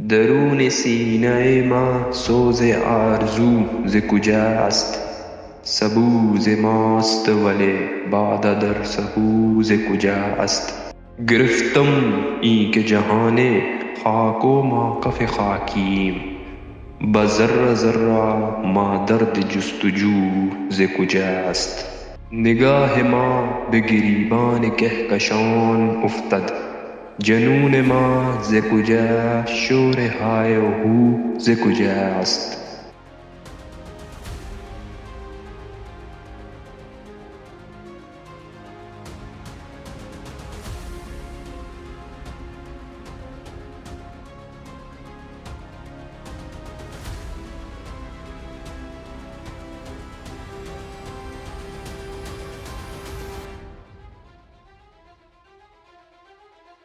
درون سینه ما سوز آرزو ز کجاست؟ سبوز ماست ولی بعد در سبوز کجاست؟ گرفتم این که جهان خاک و ما کف خاکیم، به ذره ذره ما درد جستجو ز کجاست؟ نگاه ما به گریبان کهکشان افتد، جنون ما ز کجا، شور های و هو ز کجاست؟